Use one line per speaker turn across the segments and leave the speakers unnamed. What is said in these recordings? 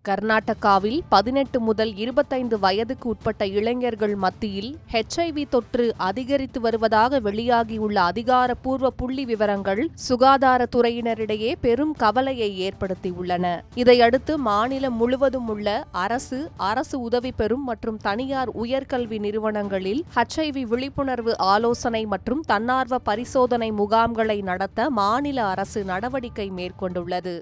கர்நாடகாவில் 18 முதல் 25 வயதுக்கு உட்பட்ட இளைஞர்கள் மத்தியில் HIV தொற்று அதிகரித்து வருவதாக வெளியாகியுள்ள அதிகாரப்பூர்வ புள்ளி விவரங்கள் சுகாதாரத்துறையினரிடையே பெரும் கவலையை ஏற்படுத்தியுள்ளன. இதையடுத்து மாநிலம் முழுவதும் உள்ள அரசு உதவி பெறும் மற்றும் தனியார் உயர்கல்வி நிறுவனங்களில் HIV விழிப்புணர்வு ஆலோசனை மற்றும் தன்னார்வ பரிசோதனை முகாம்களை நடத்த மாநில அரசு நடவடிக்கை மேற்கொண்டுள்ளது.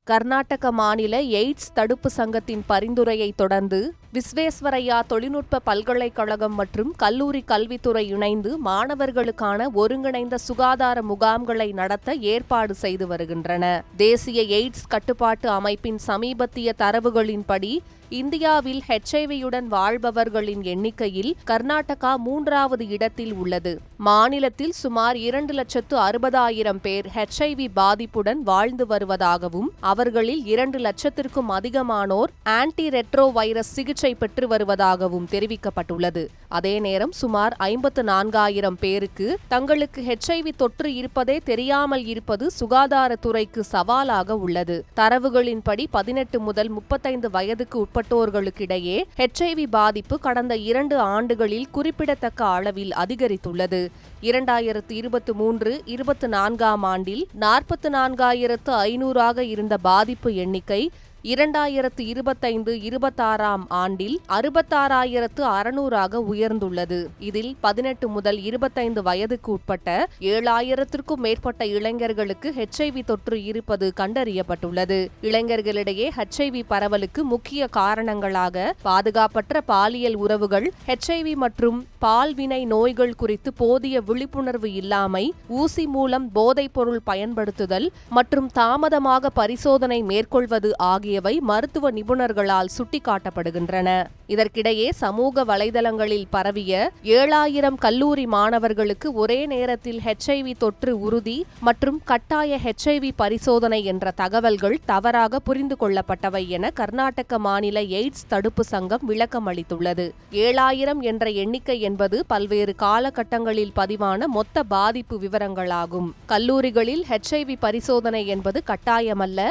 கர்நாடக மாநில எய்ட்ஸ் தடுப்பு சங்கத்தின் பரிந்துரையை தொடர்ந்து விஸ்வேஸ்வரய்யா தொழில்நுட்ப பல்கலைக்கழகம் மற்றும் கல்லூரி கல்வித்துறை இணைந்து மாணவர்களுக்கான ஒருங்கிணைந்த சுகாதார முகாம்களை நடத்த ஏற்பாடு செய்து வருகின்றன. தேசிய எய்ட்ஸ் கட்டுப்பாட்டு அமைப்பின் சமீபத்திய தரவுகளின்படி இந்தியாவில் HIV-யுடன் வாழ்பவர்களின் எண்ணிக்கையில் கர்நாடகா 3வது இடத்தில் உள்ளது. மாநிலத்தில் சுமார் 2,60,000 பேர் HIV பாதிப்புடன் வாழ்ந்து வருவதாகவும் அவர்களில் 2 லட்சத்திற்கும் அதிகமானோர் ஆன்டி ரெட்ரோ வைரஸ் சிகிச்சை பெற்று வருவதாகவும் தெரிவிக்கப்பட்டுள்ளது. அதே நேரம் சுமார் 54,000 பேருக்கு தங்களுக்கு HIV தொற்று இருப்பதே தெரியாமல் இருப்பது சுகாதாரத்துறைக்கு சவாலாக உள்ளது. தரவுகளின்படி 18 முதல் 35 வயதுக்கு உட்பட்டோர்களுக்கிடையே HIV பாதிப்பு கடந்த 2 ஆண்டுகளில் குறிப்பிடத்தக்க அளவில் அதிகரித்துள்ளது. 2023-24 ஆண்டில் 44,500 இருந்த பாதிப்பு எண்ணிக்கை 2025-26 ஆண்டில் 66,600 உயர்ந்துள்ளது. இதில் 18 முதல் 25 வயதுக்கு உட்பட்ட 7,000க்கும் மேற்பட்ட இளைஞர்களுக்கு HIV தொற்று இருப்பது கண்டறியப்பட்டுள்ளது. இளைஞர்களிடையே HIV பரவலுக்கு முக்கிய காரணங்களாக பாதுகாப்பற்ற பாலியல் உறவுகள், HIV மற்றும் பால்வினை நோய்கள் குறித்து போதிய விழிப்புணர்வு இல்லாமை, ஊசி மூலம் போதைப் பொருள் பயன்படுத்துதல் மற்றும் தாமதமாக பரிசோதனை மேற்கொள்வது ஆகியவை மருத்துவ நிபுணர்களால் சுட்டிக்காட்டப்படுகின்றன. இதற்கிடையே சமூக வலைதளங்களில் பரவிய 7,000 கல்லூரி மாணவர்களுக்கு ஒரே நேரத்தில் HIV தொற்று உறுதி மற்றும் கட்டாய HIV பரிசோதனை என்ற தகவல்கள் தவறாக புரிந்து கொள்ளப்பட்டவை என கர்நாடக மாநில எய்ட்ஸ் தடுப்பு சங்கம் விளக்கம் அளித்துள்ளது. 7,000 என்ற எண்ணிக்கை என்பது பல்வேறு காலகட்டங்களில் பதிவான மொத்த பாதிப்பு விவரங்களாகும். கல்லூரிகளில் HIV பரிசோதனை என்பது கட்டாயமல்ல,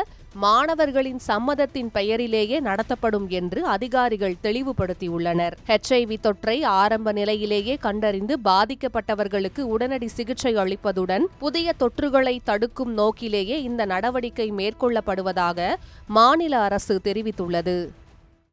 மாணவர்களின் சம்மதத்தின் பெயரிலேயே நடத்தப்படும் என்று அதிகாரிகள் தெளிவுபடுத்தியுள்ளனர். HIV தொற்றை ஆரம்ப நிலையிலேயே கண்டறிந்து பாதிக்கப்பட்டவர்களுக்கு உடனடி சிகிச்சை அளிப்பதுடன் புதிய தொற்றுகளை தடுக்கும் நோக்கிலேயே இந்த நடவடிக்கை மேற்கொள்ளப்படுவதாக மாநில அரசு தெரிவித்துள்ளது.